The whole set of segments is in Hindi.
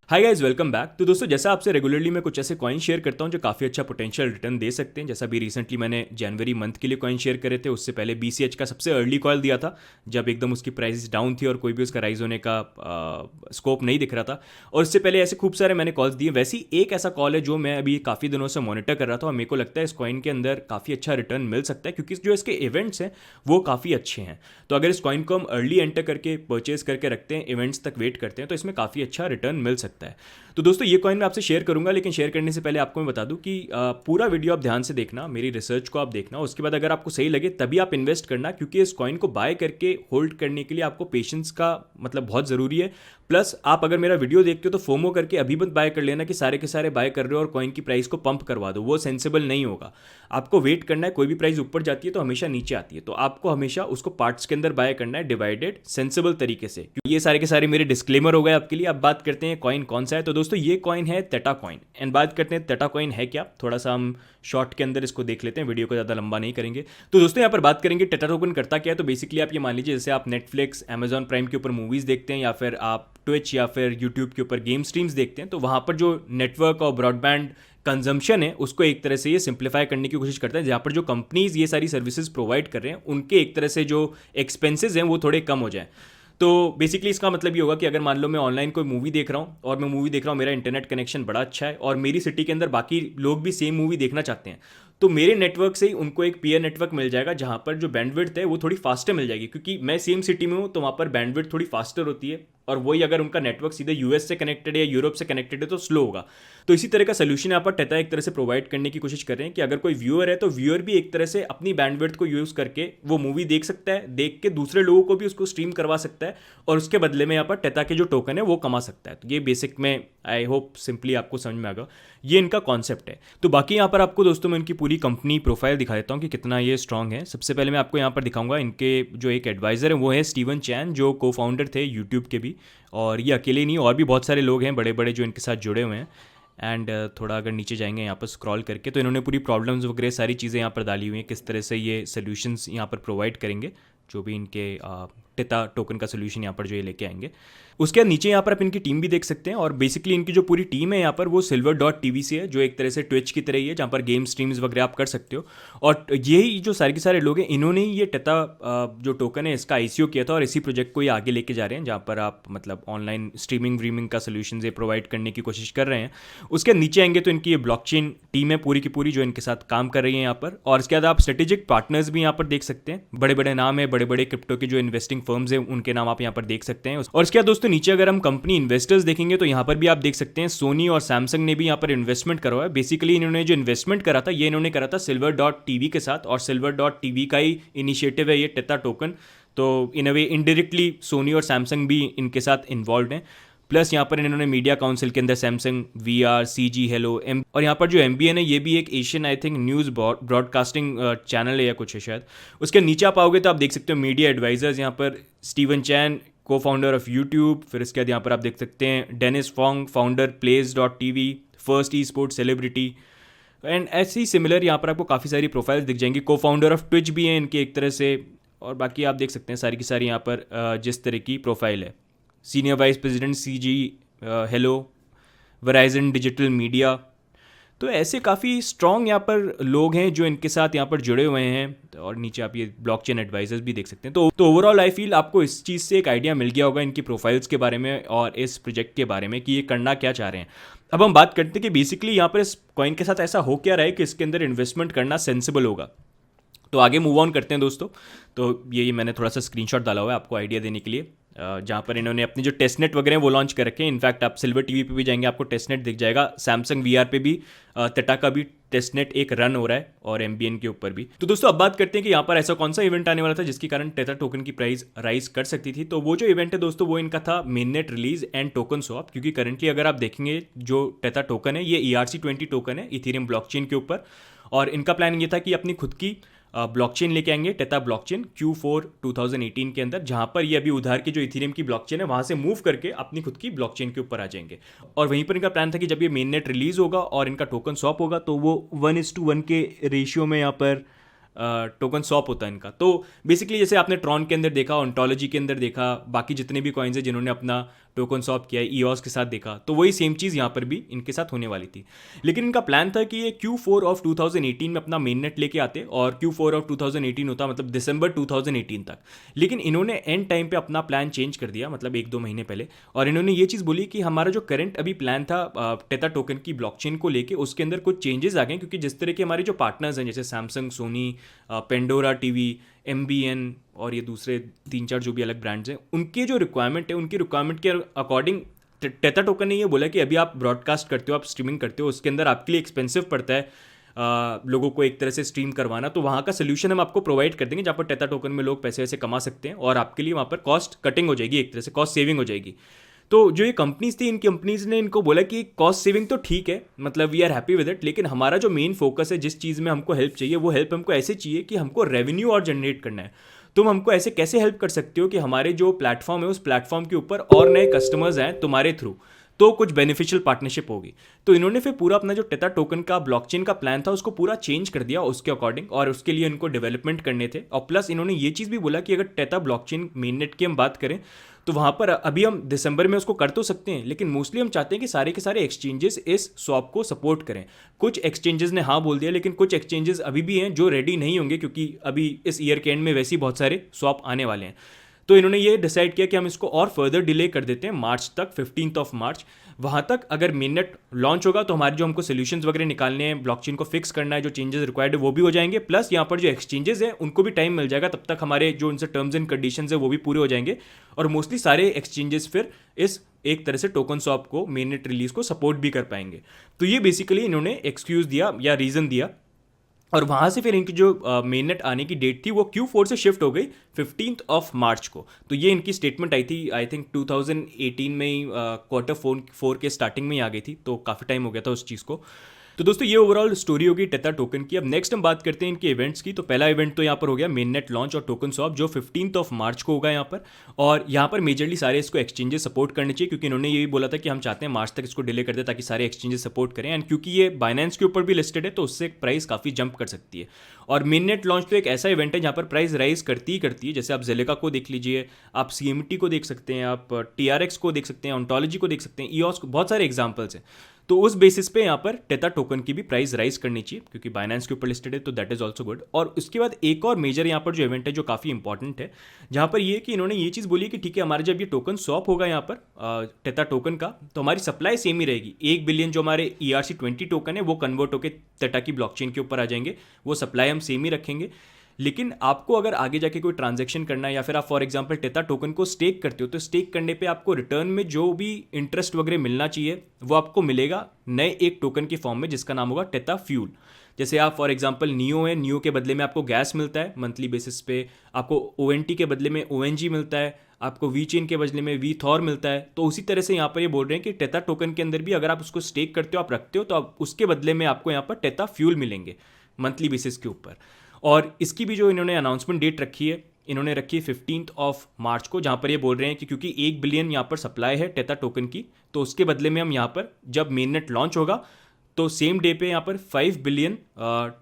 Hi guys, welcome back. तो दोस्तों, जैसा आपसे रेगुलरली मैं कुछ ऐसे कॉइन शेयर करता हूं जो काफ़ी अच्छा पोटेंशियल रिटर्न दे सकते हैं। जैसा भी रिसेंटली मैंने जनवरी मंथ के लिए कॉइन शेयर करे थे, उससे पहले BCH का सबसे अर्ली कॉल दिया था जब एकदम उसकी प्राइस डाउन थी और कोई भी उसका राइज होने का स्कोप नहीं दिख रहा था। और उससे पहले ऐसे खूब सारे मैंने कॉल्स दिए। वैसे ही एक ऐसा कॉल है जो मैं अभी काफ़ी दिनों से मॉनिटर कर रहा था और मेरे को लगता है इस कॉइन के अंदर काफ़ी अच्छा रिटर्न मिल सकता है, क्योंकि जो इसके इवेंट्स हैं वो काफ़ी अच्छे हैं। तो अगर इस कॉइन को हम अर्ली एंटर करके परचेज करके रखते हैं, इवेंट्स तक वेट करते हैं, तो इसमें काफ़ी अच्छा रिटर्न मिल सकता है। तो दोस्तों, ये कॉइन मैं आपसे शेयर करूंगा, लेकिन शेयर करने से पहले आपको मैं बता दूं कि पूरा वीडियो आप ध्यान से देखना, मेरी रिसर्च को आप देखना, उसके बाद अगर आपको सही लगे तभी आप इन्वेस्ट करना, क्योंकि इस कॉइन को बाय करके होल्ड करने के लिए आपको पेशेंस का मतलब बहुत ज़रूरी है। प्लस आप अगर मेरा वीडियो देखते हो तो फोमो करके अभी मत बाय कर लेना कि सारे के सारे बाय कर रहे हो और कॉइन की प्राइस को पंप करवा दो, वो सेंसिबल नहीं होगा। आपको वेट करना है, कोई भी प्राइस ऊपर जाती है तो हमेशा नीचे आती है, तो आपको हमेशा उसको पार्ट्स के अंदर बाय करना है, डिवाइडेड सेंसिबल तरीके से। ये सारे के सारे मेरे डिस्क्लेमर हो गए आपके लिए। अब बात करते हैं कॉइन कौन सा है। तो दोस्तों, ये कॉइन है तेटा कॉइन। एंड बात करते हैं तेटा कॉइन है क्या, थोड़ा सा हम शॉर्ट के अंदर इसको देख लेते हैं, वीडियो को ज़्यादा लंबा नहीं करेंगे। तो दोस्तों, यहाँ पर बात करेंगे टेटा टोकन करता क्या है। तो बेसिकली आप ये मान लीजिए, जैसे आप नेटफ्लिक्स, अमेजॉन प्राइम के ऊपर मूवीज़ देखते हैं, या फिर आप ट्विच या फिर यूट्यूब के ऊपर गेम स्ट्रीम्स देखते हैं, तो वहाँ पर जो नेटवर्क और ब्रॉडबैंड कंजम्पशन है उसको एक तरह से ये सिंप्लीफाई करने की कोशिश करता है, जहाँ पर जो कंपनीज ये सारी सर्विसेज प्रोवाइड कर रहे हैं उनके एक तरह से जो एक्सपेंसेस हैं वो थोड़े कम हो जाए। तो बेसिकली इसका मतलब ये होगा कि अगर मान लो मैं ऑनलाइन कोई मूवी देख रहा हूँ और मैं मूवी देख रहा हूँ, मेरा इंटरनेट कनेक्शन बड़ा अच्छा है और मेरी सिटी के अंदर बाकी लोग भी सेम मूवी देखना चाहते हैं, तो मेरे नेटवर्क से ही उनको एक पीयर नेटवर्क मिल जाएगा जहाँ पर जो बैंडविड्थ है वो थोड़ी फास्टर मिल जाएगी, क्योंकि मैं सेम सिटी में हूँ तो वहाँ पर बैंडविड्थ थोड़ी फास्टर होती है। और वही अगर उनका नेटवर्क सीधे यूएस से कनेक्टेड है या यूरोप से कनेक्टेड है तो स्लो होगा। तो इसी तरह का सोल्यूशन यहाँ पर टेटा एक तरह से प्रोवाइड करने की कोशिश कर रहे हैं कि अगर कोई व्यूअर है तो व्यूअर भी एक तरह से अपनी बैंडविड्थ को यूज़ करके वो मूवी देख सकता है, देख के दूसरे लोगों को भी उसको स्ट्रीम करवा सकता है और उसके बदले में यहाँ पर टेटा के जो टोकन है वो कमा सकता है। तो ये बेसिक में आई होप सिंपली आपको समझ में आ गया, ये इनका कॉन्सेप्ट है। तो बाकी यहाँ पर आपको दोस्तों मैं इनकी पूरी कंपनी प्रोफाइल दिखा देता हूँ कि कितना ये स्ट्रांग है। सबसे पहले मैं आपको यहाँ पर दिखाऊंगा इनके जो एक एडवाइज़र है वो है स्टीवन चैन, जो को फाउंडर थे यूट्यूब के भी। और ये अकेले नहीं, और भी बहुत सारे लोग हैं बड़े बड़े जो इनके साथ जुड़े हुए हैं। एंड थोड़ा अगर नीचे जाएंगे यहाँ पर स्क्रॉल करके, तो इन्होंने पूरी प्रॉब्लम्स वगैरह सारी चीज़ें यहाँ पर डाली हुई हैं, किस तरह से ये सोल्यूशंस यहाँ पर प्रोवाइड करेंगे, जो भी इनके टेटा टोकन का सोल्यूशन यहाँ पर जो ये लेके आएंगे। उसके बाद नीचे यहाँ पर आप इनकी टीम भी देख सकते हैं, और बेसिकली इनकी जो पूरी टीम है यहाँ पर वो silver.tv से है, जो एक तरह से ट्विच की तरह ही है, जहाँ पर गेम स्ट्रीम्स वगैरह आप कर सकते हो। और यही जो सारे के सारे लोग हैं, इन्होंने ही ये टेटा जो टोकन है इसका ICO किया था और इसी प्रोजेक्ट को ये आगे लेके जा रहे हैं, जहाँ पर आप मतलब ऑनलाइन स्ट्रीमिंग व्रीमिंग का सोल्यूशन ये प्रोवाइड करने की कोशिश कर रहे हैं। उसके नीचे आएंगे तो इनकी ये ब्लॉकचेन टीम है पूरी की पूरी जो इनके साथ काम कर रही है यहाँ पर। और इसके बाद आप स्ट्रेटेजिक पार्टनर्स भी यहाँ पर देख सकते हैं, बड़े बड़े नाम है, बड़े बड़े क्रिप्टो के जो इन्वेस्टिंग फर्म्स हैं उनके नाम आप यहाँ पर देख सकते हैं। और इसके बाद दोस्तों नीचे अगर हम कंपनी इन्वेस्टर्स देखेंगे तो यहाँ पर भी आप देख सकते हैं सोनी और सैमसंग ने भी यहाँ पर इन्वेस्टमेंट करा है। बेसिकली इन्होंने जो इन्वेस्टमेंट करा था ये इन्होंने करा था silver.tv के साथ, और silver.tv का ही इनिशिएटिव है ये टेटा टोकन। तो इन अ वे इनडायरेक्टली सोनी और सैमसंग भी इनके साथ इन्वॉल्व हैं। प्लस यहाँ पर इन्होंने मीडिया काउंसिल के अंदर सैमसंग VR CG हेलो और यहाँ पर जो MBN है ये भी एक Asian I think news broadcasting channel है या कुछ है शायद। उसके नीचे आप आओगे तो आप देख सकते हो मीडिया एडवाइजर्स, यहाँ पर स्टीवन चैन को फाउंडर ऑफ यूट्यूब। फिर इसके बाद यहाँ पर आप देख सकते हैं Dennis Fong, founder Plays.tv, first esports celebrity. And ऐसे ही सिमिलर यहाँ पर आपको काफ़ी सारी प्रोफाइल्स दिख जाएंगी। को फाउंडर ऑफ ट्विच भी हैं इनके एक तरह से। और बाकी आप देख सकते हैं सारी की सारी यहाँ पर जिस तरह की प्रोफाइल है, senior vice president CG hello, Verizon digital media. तो ऐसे काफ़ी स्ट्रॉन्ग यहाँ पर लोग हैं जो इनके साथ यहाँ पर जुड़े हुए हैं। और नीचे आप ये ब्लॉकचेन एडवाइजर्स भी देख सकते हैं। तो ओवरऑल आई फील आपको इस चीज़ से एक आइडिया मिल गया होगा इनकी प्रोफाइल्स के बारे में और इस प्रोजेक्ट के बारे में कि ये करना क्या चाह रहे हैं। अब हम बात करते हैं कि बेसिकली यहाँ पर इस कॉइन के साथ ऐसा हो क्या रहा है कि इसके अंदर इन्वेस्टमेंट करना सेंसिबल होगा। तो आगे मूव ऑन करते हैं दोस्तों। तो ये मैंने थोड़ा सा स्क्रीनशॉट डाला हुआ है आपको आइडिया देने के लिए, जहाँ पर इन्होंने अपने जो टेस्टनेट वगैरह हैं वो लॉन्च कर रखे हैं। इनफैक्ट आप silver.tv पे भी जाएंगे आपको टेस्टनेट दिख जाएगा। सैमसंग VR पे भी टेटा का भी टेस्टनेट एक रन हो रहा है और MBN के ऊपर भी। तो दोस्तों अब बात करते हैं कि यहाँ पर ऐसा कौन सा इवेंट आने वाला था जिसके कारण टेटा टोकन की प्राइस राइज कर सकती थी। तो वो जो इवेंट है दोस्तों वो इनका था mainnet release and token swap. क्योंकि करंटली अगर आप देखेंगे जो टेटा टोकन है ये ERC20 टोकन है इथेरियम ब्लॉकचेन के ऊपर, और इनका प्लान ये था कि अपनी खुद की ब्लॉकचेन लेके आएंगे, टेटा ब्लॉकचेन Q4 2018 के अंदर, जहां पर ये अभी उधार की जो इथेरियम की ब्लॉकचेन है वहां से मूव करके अपनी खुद की ब्लॉकचेन के ऊपर आ जाएंगे। और वहीं पर इनका प्लान था कि जब ये मेननेट रिलीज होगा और इनका टोकन स्वैप होगा तो वो 1:1 के रेशियो में यहाँ पर टोकन स्वैप होता है इनका। तो बेसिकली जैसे आपने ट्रॉन के अंदर देखा, ओंटोलॉजी के अंदर देखा, बाकी जितने भी कॉइन्स हैं जिन्होंने अपना टोकन स्वैप किया है, ईओस के साथ देखा, तो वही सेम चीज़ यहाँ पर भी इनके साथ होने वाली थी। लेकिन इनका प्लान था कि ये Q4 ऑफ 2018 में अपना मेननेट लेके आते और Q4 ऑफ 2018 होता मतलब दिसंबर 2018 तक। लेकिन इन्होंने एंड टाइम पे अपना प्लान चेंज कर दिया, मतलब 1-2 महीने पहले, और इन्होंने ये चीज़ बोली कि हमारा जो करंट अभी प्लान था टेथा टोकन की ब्लॉकचेन को लेके, उसके अंदर कुछ चेंजेस आ गए, क्योंकि जिस तरह के हमारे जो पार्टनर्स हैं जैसे Samsung, Sony, Pandora TV, MBN और ये दूसरे 3-4 जो भी अलग ब्रांड्स हैं, उनके जो रिक्वायरमेंट है, उनकी रिक्वायरमेंट के अकॉर्डिंग टेथा टोकन ने ये बोला कि अभी आप ब्रॉडकास्ट करते हो, आप स्ट्रीमिंग करते हो, उसके अंदर आपके लिए एक्सपेंसिव पड़ता है लोगों को एक तरह से स्ट्रीम करवाना, तो वहाँ का सोल्यूशन हम आपको प्रोवाइड कर देंगे जहाँ पर टेथा टोकन में लोग पैसे वैसे कमा सकते हैं और आपके लिए वहाँ पर कॉस्ट कटिंग हो जाएगी, एक तरह से कॉस्ट सेविंग हो जाएगी। तो जो ये कंपनीज थी, इन कंपनीज ने इनको बोला कि कॉस्ट सेविंग तो ठीक है, मतलब we are happy with it, लेकिन हमारा जो मेन फोकस है, जिस चीज़ में हमको हेल्प चाहिए, वो हेल्प हमको ऐसे चाहिए कि हमको रेवेन्यू और जनरेट करना है। तुम हमको ऐसे कैसे हेल्प कर सकते हो कि हमारे जो प्लेटफॉर्म है, उस प्लेटफॉर्म के ऊपर और नए कस्टमर्स आए तुम्हारे थ्रू, तो कुछ बेनिफिशियल पार्टनरशिप होगी। तो इन्होंने फिर पूरा अपना जो टेथा टोकन का ब्लॉकचेन का प्लान था उसको पूरा चेंज कर दिया उसके अकॉर्डिंग, और उसके लिए इनको डेवलपमेंट करने थे। और प्लस इन्होंने ये चीज़ भी बोला कि अगर टेथा ब्लॉकचेन मेननेट की हम बात करें तो वहाँ पर अभी हम दिसंबर में उसको कर तो सकते हैं, लेकिन मोस्टली हम चाहते हैं कि सारे के सारे एक्सचेंजेस इस स्वैप को सपोर्ट करें। कुछ एक्सचेंजेस ने हाँ बोल दिया, लेकिन कुछ एक्सचेंजेस अभी भी हैं जो रेडी नहीं होंगे, क्योंकि अभी इस ईयर के एंड में वैसे ही बहुत सारे स्वैप आने वाले हैं। तो इन्होंने ये डिसाइड किया कि हम इसको और फर्दर डिले कर देते हैं मार्च तक, 15 ऑफ मार्च। वहाँ तक अगर मेननेट लॉन्च होगा तो हमारे जो हमको सोल्यूशंस वगैरह निकालने हैं, ब्लॉकचेन को फिक्स करना है, जो चेंजेस रिक्वायर्ड है वो भी हो जाएंगे, प्लस यहाँ पर जो एक्सचेंजेस हैं उनको भी टाइम मिल जाएगा, तब तक हमारे जो उनसे टर्म्स एंड कंडीशंस है वो भी पूरे हो जाएंगे, और मोस्टली सारे एक्सचेंजेस फिर इस एक तरह से टोकन स्वैप को, मेननेट रिलीज को सपोर्ट भी कर पाएंगे। तो ये बेसिकली इन्होंने एक्सक्यूज दिया या रीज़न दिया, और वहाँ से फिर इनकी जो मेननेट आने की डेट थी वो Q4 से शिफ्ट हो गई 15 ऑफ मार्च को। तो ये इनकी स्टेटमेंट आई थी, आई थिंक 2018 में ही, Q4 के स्टार्टिंग में ही आ गई थी, तो काफ़ी टाइम हो गया था उस चीज़ को। तो दोस्तों ये ओवरऑल स्टोरी होगी टेथा टोकन की। अब नेक्स्ट हम बात करते हैं इनके इवेंट्स की। तो पहला इवेंट तो यहाँ पर हो गया मेननेट लॉन्च और टोकन स्वैप, जो 15 ऑफ मार्च को होगा यहाँ पर, और यहाँ पर मेजरली सारे इसको एक्सचेंजेस सपोर्ट करने चाहिए, क्योंकि इन्होंने ये भी बोला था कि हम चाहते हैं मार्च तक इसको डिले कर दे ताकि सारे एक्सचेंजेस सपोर्ट करें, एंड क्योंकि ये बाइनेंस के ऊपर भी लिस्टेड है तो उससे प्राइस काफ़ी जंप कर सकती है। और मेननेट लॉन्च तो एक ऐसा इवेंट है जहाँ पर प्राइस राइज करती ही करती है, जैसे आप जेलेका को देख लीजिए, आप CMT को देख सकते हैं, आप TRX को देख सकते हैं, ऑन्टोलॉजी को देख सकते हैं, ईओस को, बहुत सारे एग्जाम्पल्स हैं। तो उस बेसिस पे यहाँ पर टेथा टोकन की भी प्राइस राइज करनी चाहिए, क्योंकि बाइनेंस के ऊपर लिस्टेड है, तो दैट इज ऑल्सो गुड। और उसके बाद एक और मेजर यहाँ पर जो इवेंट है जो काफ़ी इंपॉर्टेंट है, जहाँ पर ये कि इन्होंने ये चीज़ बोली कि ठीक है, हमारे जब ये टोकन स्वैप होगा यहाँ पर टेथा टोकन का, तो हमारी सप्लाई सेम ही रहेगी। 1 बिलियन जो हमारे ERC20 टोकन है वो कन्वर्ट होकर टेथा की ब्लॉकचेन के ऊपर आ जाएंगे, वो सप्लाई हम सेम ही रखेंगे। लेकिन आपको अगर आगे जाके कोई ट्रांजैक्शन करना है, या फिर आप फॉर एग्जांपल टेथा टोकन को स्टेक करते हो, तो स्टेक करने पे आपको रिटर्न में जो भी इंटरेस्ट वगैरह मिलना चाहिए वो आपको मिलेगा नए एक टोकन के फॉर्म में, जिसका नाम होगा टेथा फ्यूल। जैसे आप फॉर एग्जांपल नियो है, नियो के बदले में आपको गैस मिलता है मंथली बेसिस पे, आपको ONT के बदले में ONG मिलता है, आपको वी चेन के बदले में वी थॉर मिलता है। तो उसी तरह से यहाँ पर ये बोल रहे हैं कि टेथा टोकन के अंदर भी अगर आप उसको स्टेक करते हो, आप रखते हो, तो आप उसके बदले में आपको यहाँ पर टेथा फ्यूल मिलेंगे मंथली बेसिस के ऊपर। और इसकी भी जो इन्होंने अनाउंसमेंट डेट रखी है, इन्होंने रखी है 15 ऑफ मार्च को, जहाँ पर ये बोल रहे हैं कि क्योंकि 1 बिलियन यहाँ पर सप्लाई है टेथा टोकन की, तो उसके बदले में हम यहाँ पर जब मेननेट लॉन्च होगा तो सेम डे पे यहाँ पर 5 बिलियन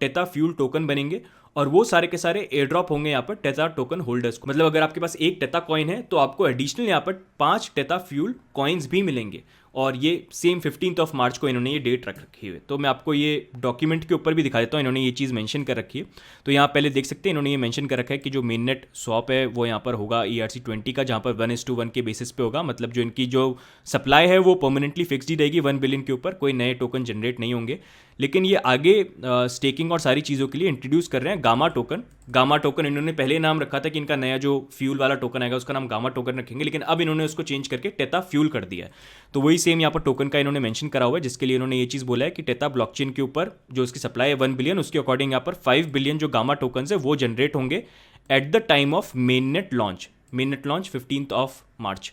टेथा फ्यूल टोकन बनेंगे, और वो सारे के सारे एयर ड्रॉप होंगे यहाँ पर टेथा टोकन होल्डर्स को। मतलब अगर आपके पास एक टेथा कॉइन है तो आपको एडिशनल यहाँ पर 5 टेथा फ्यूल कॉइन्स भी मिलेंगे, और ये सेम 15 ऑफ मार्च को इन्होंने ये डेट रख रखी है। तो मैं आपको ये डॉक्यूमेंट के ऊपर भी दिखा देता हूँ, इन्होंने ये चीज़ मेंशन कर रखी है। तो यहाँ पहले देख सकते हैं, इन्होंने ये मेंशन कर रखा है कि जो मेननेट स्वैप है वो यहाँ पर होगा ERC20 का, जहाँ पर 1:1 के बेसिस पे होगा। मतलब जो इनकी जो सप्लाई है वो परमानेंटली फिक्स्ड ही रहेगी 1 बिलियन के ऊपर, कोई नए टोकन जनरेट नहीं होंगे। लेकिन ये आगे स्टेकिंग और सारी चीज़ों के लिए इंट्रोड्यूस कर रहे हैं गामा टोकन। गामा टोकन इन्होंने पहले नाम रखा था कि इनका नया जो फ्यूल वाला टोकन आएगा उसका नाम गामा टोकन रखेंगे, लेकिन अब इन्होंने उसको चेंज करके टेथा फ्यूल कर दिया है। तो वही सेम यहाँ पर टोकन का इन्होंने मेंशन करा हुआ है, जिसके लिए इन्होंने ये चीज़ बोला है कि टेथा ब्लॉकचेन के ऊपर जो उसकी सप्लाई है 1 बिलियन, उसके अकॉर्डिंग यहाँ पर 5 बिलियन जो गामा टोकन है वो जनरेट होंगे at the time of mainnet launch. Mainnet launch 15 of March,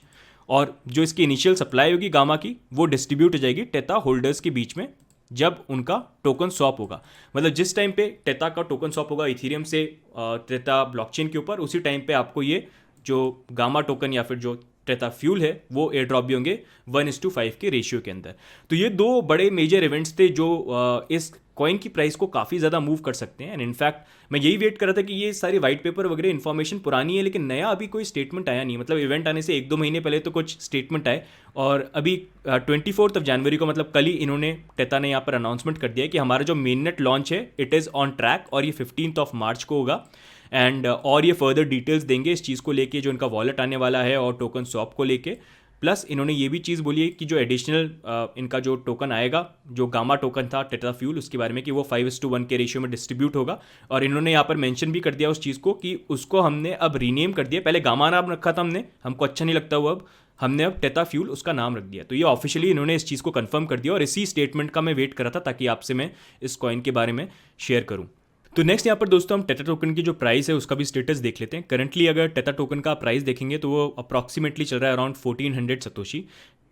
और जो इसकी इनिशियल सप्लाई होगी गामा की वो डिस्ट्रीब्यूट हो जाएगी टेथा होल्डर्स के बीच में जब उनका टोकन स्वैप होगा। मतलब जिस टाइम पे टेथा का टोकन स्वैप होगा इथेरियम से टेथा ब्लॉकचेन के ऊपर, उसी टाइम पे आपको ये जो गामा टोकन या फिर जो टेथा फ्यूल है वो एयर ड्रॉप भी होंगे 1:5 के रेशियो के अंदर। तो ये दो बड़े मेजर इवेंट्स थे जो इस कॉइन की प्राइस को काफ़ी ज़्यादा मूव कर सकते हैं। एंड इनफैक्ट मैं यही वेट कर रहा था कि ये सारी वाइट पेपर वगैरह इन्फॉर्मेशन पुरानी है, लेकिन नया अभी कोई स्टेटमेंट आया नहीं। मतलब इवेंट आने से 1-2 महीने पहले तो कुछ स्टेटमेंट आए, और अभी 24 जनवरी को, मतलब कल ही इन्होंने टेथा ने यहाँ पर अनाउंसमेंट कर दिया है कि हमारा जो मेननेट लॉन्च है इट इज़ ऑन ट्रैक, और ये 15 मार्च को होगा। एंड और ये फर्दर डिटेल्स देंगे इस चीज़ को लेके, जो इनका वॉलेट आने वाला है और टोकन स्वैप को लेके। प्लस इन्होंने ये भी चीज़ बोली है कि जो एडिशनल इनका जो टोकन आएगा, जो गामा टोकन था टेथा फ्यूल, उसके बारे में कि वो 5:1 के रेशियो में डिस्ट्रीब्यूट होगा। और इन्होंने यहाँ पर मेंशन भी कर दिया उस चीज़ को कि उसको हमने अब रीनेम कर दिया। पहले गामा नाम रखा था हमने, हमको अच्छा नहीं लगता वो, अब हमने अब टेथा फ्यूल उसका नाम रख दिया। तो ये ऑफिशियली इन्होंने इस चीज़ को कंफर्म कर दिया, और इसी स्टेटमेंट का मैं वेट कर रहा था ताकि आपसे मैं इस कॉइन के बारे में शेयर करूँ। तो नेक्स्ट यहाँ पर दोस्तों हम टेथा टोकन की जो प्राइस है उसका भी स्टेटस देख लेते हैं। करंटली अगर टेथा टोकन का प्राइस देखेंगे तो वो अप्रॉक्सीमेटली चल रहा है अराउंड 1400 सतोशी।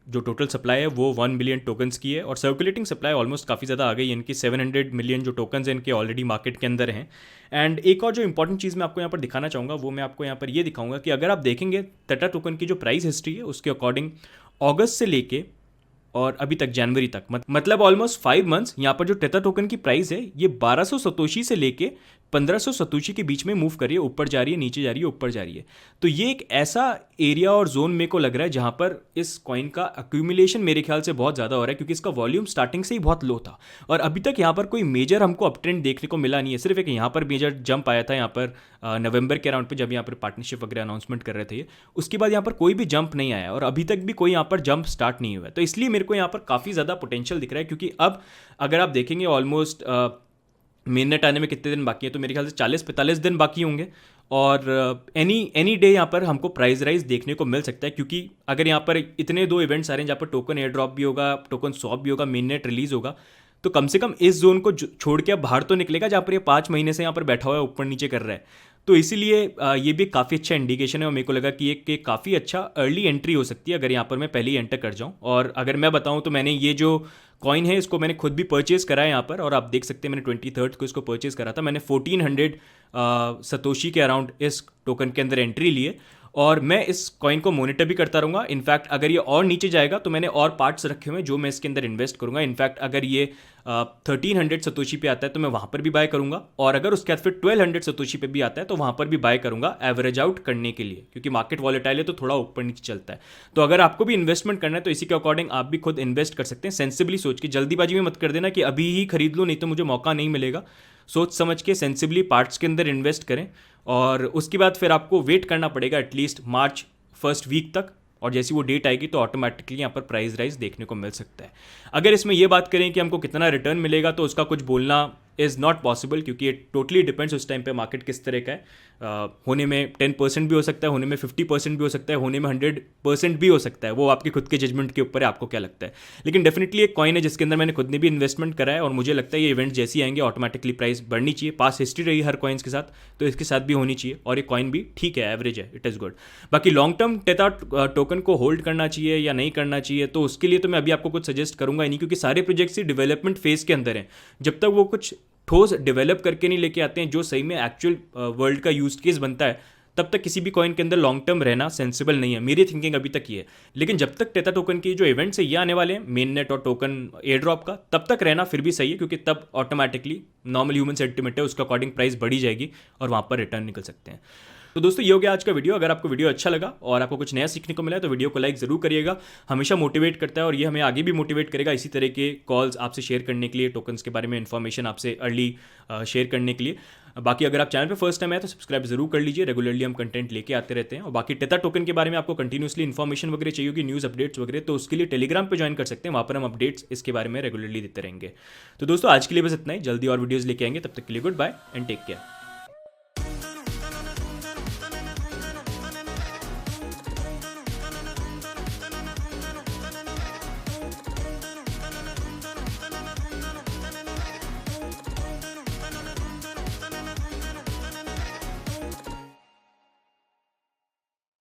जो टोटल सप्लाई है वो 1 मिलियन टोकन्स की है, और सर्कुलेटिंग सप्लाई ऑलमोस्ट काफ़ी ज़्यादा आ गई है। इनकी 700 मिलियन जो टोकन्स हैं इनके ऑलरेडी मार्केट के अंदर हैं। एंड एक और जो इंपॉर्टेंट चीज़ मैं आपको यहाँ पर दिखाना चाहूँगा वो मैं आपको यहाँ पर ये दिखाऊंगा कि अगर आप देखेंगे टेथा टोकन की जो प्राइस हिस्ट्री है उसके अकॉर्डिंग अगस्त से लेके और अभी तक जनवरी तक, मतलब ऑलमोस्ट 5 मंथ्स यहाँ पर जो टेथा टोकन की प्राइस है ये 1200 सतोशी से लेके 1500 सतोशी के बीच में मूव कर रही है, ऊपर जा रही है, नीचे जा रही है, ऊपर जा रही है। तो ये एक ऐसा एरिया और जोन मेरे को लग रहा है जहाँ पर इस कॉइन का अक्यूमुलेशन मेरे ख्याल से बहुत ज़्यादा हो रहा है, क्योंकि इसका वॉल्यूम स्टार्टिंग से ही बहुत लो था और अभी तक यहाँ पर कोई मेजर हमको अपट्रेंड देखने को मिला नहीं है। सिर्फ एक यहाँ पर मेजर जंप आया था यहाँ पर नवंबर के अराउंड पे, जब यहाँ पर पार्टनरशिप वगैरह अनाउंसमेंट कर रहे थे। उसके बाद यहाँ पर कोई भी जंप नहीं आया और अभी तक भी कोई यहाँ पर जंप स्टार्ट नहीं हुआ है। तो इसलिए मेरे को यहाँ पर काफ़ी ज़्यादा पोटेंशियल दिख रहा है, क्योंकि अब अगर आप देखेंगे ऑलमोस्ट मेननेट आने में कितने दिन बाकी है, तो मेरे ख्याल से 40-45 दिन बाकी होंगे, और एनी डे यहाँ पर हमको प्राइस राइज देखने को मिल सकता है। क्योंकि अगर यहाँ पर इतने 2 इवेंट्स आ रहे हैं जहाँ पर टोकन एयर ड्रॉप भी होगा, टोकन स्वैप भी होगा, मेननेट रिलीज होगा, तो कम से कम इस जोन को छोड़ के अब बाहर तो निकलेगा जहाँ पर ये 5 महीने से यहाँ पर बैठा हुआ है, ऊपर नीचे कर रहा है। तो इसीलिए ये भी काफ़ी अच्छा इंडिकेशन है, और मेरे को लगा कि एक काफ़ी अच्छा अर्ली एंट्री हो सकती है अगर यहाँ पर मैं पहले ही एंटर कर जाऊँ। और अगर मैं बताऊँ तो मैंने ये जो कॉइन है इसको मैंने खुद भी परचेज करा है यहाँ पर, और आप देख सकते हैं मैंने 23 को इसको परचेज करा था। मैंने 1400 सतोशी के अराउंड इस टोकन के अंदर एंट्री लिए, और मैं इस कॉइन को मॉनिटर भी करता रहूँगा। इनफैक्ट अगर ये और नीचे जाएगा तो मैंने और पार्ट्स रखे हुए हैं जो मैं इसके अंदर इन्वेस्ट करूँगा। इनफैक्ट अगर ये 1300 सतोशी पे आता है तो मैं वहाँ पर भी बाय करूँगा, और अगर उसके बाद फिर 1200 सतोशी पे भी आता है तो वहाँ पर भी बाय करूँगा एवरेज आउट करने के लिए, क्योंकि मार्केट वॉलेटाइल है तो थोड़ा ऊपर नीचे चलता है। तो अगर आपको भी इन्वेस्टमेंट करना है तो इसी के अकॉर्डिंग आप भी खुद इन्वेस्ट कर सकते हैं, सेंसिबली सोच के। जल्दीबाजी में मत कर देना कि अभी ही खरीद लो नहीं तो मुझे मौका नहीं मिलेगा। सोच समझ के सेंसिबली पार्ट्स के अंदर इन्वेस्ट करें, और उसके बाद फिर आपको वेट करना पड़ेगा एटलीस्ट मार्च फर्स्ट वीक तक, और जैसी वो डेट आएगी तो ऑटोमेटिकली यहाँ पर प्राइस राइज देखने को मिल सकता है। अगर इसमें ये बात करें कि हमको कितना रिटर्न मिलेगा तो उसका कुछ बोलना इज़ नॉट पॉसिबल, क्योंकि ये टोटली डिपेंड्स उस टाइम पे मार्केट किस तरह का है। होने में 10% भी हो सकता है, होने में 50% भी हो सकता है, होने में 100% भी हो सकता है। वो आपकी खुद के जजमेंट के ऊपर है आपको क्या लगता है। लेकिन डेफिनेटली एक कॉइन है जिसके अंदर मैंने खुद ने भी इन्वेस्टमेंट करा है, और मुझे लगता है ये इवेंट जैसे ही आएंगे ऑटोमेटिकली प्राइस बढ़नी चाहिए। पास हिस्ट्री रही हर कॉइन्स के साथ, तो इसके साथ भी होनी चाहिए, और ये कॉइन भी ठीक है, एवरेज है, इट इज़ गुड। बाकी लॉन्ग टर्म टेथा टोकन को होल्ड करना चाहिए या नहीं करना चाहिए, तो उसके लिए तो मैं अभी आपको कुछ सजेस्ट करूंगा ही नहीं, क्योंकि सारे प्रोजेक्ट्स ही डेवलपमेंट फेज के अंदर हैं। जब तक वो कुछ ठोस डेवलप करके नहीं लेके आते हैं जो सही में एक्चुअल वर्ल्ड का यूज केस बनता है, तब तक किसी भी कॉइन के अंदर लॉन्ग टर्म रहना सेंसिबल नहीं है। मेरी थिंकिंग अभी तक ये है। लेकिन जब तक टेथा टोकन की जो इवेंट्स है ये आने वाले हैं, मेन नेट और टोकन एयर ड्रॉप का, तब तक रहना फिर भी सही है, क्योंकि तब ऑटोमेटिकली नॉर्मल ह्यूमन सेंटिमेंट है उसके अकॉर्डिंग प्राइस बढ़ी जाएगी और वहाँ पर रिटर्न निकल सकते हैं। तो दोस्तों ये हो गया आज का वीडियो। अगर आपको वीडियो अच्छा लगा और आपको कुछ नया सीखने को मिला है तो वीडियो को लाइक ज़रूर करिएगा। हमेशा मोटिवेट करता है और ये हमें आगे भी मोटिवेट करेगा इसी तरह के कॉल्स आपसे शेयर करने के लिए, टोकन्स के बारे में इन्फॉर्मेशन आपसे अर्ली शेयर करने के लिए। बाकी अगर आप चैनल पे फर्स्ट टाइम आए तो सब्सक्राइब जरूर कर लीजिए, रेगुलरली हम कंटेंट लेके आते रहते हैं। और बाकी टेथा टोकन के बारे में आपको कंटिन्यूसली इन्फॉर्मेशन वगैरह चाहिए होगी, न्यूज़ अपडेट्स वगैरह, तो उसके लिए टेलीग्राम पे ज्वाइन कर सकते हैं, वहाँ पर हम अपडेट्स इसके बारे में रेगुलरली देते रहेंगे। तो दोस्तों आज के लिए बस इतना ही, जल्दी और वीडियोज़ लेके आएंगे, तब तक के लिए goodbye and take care.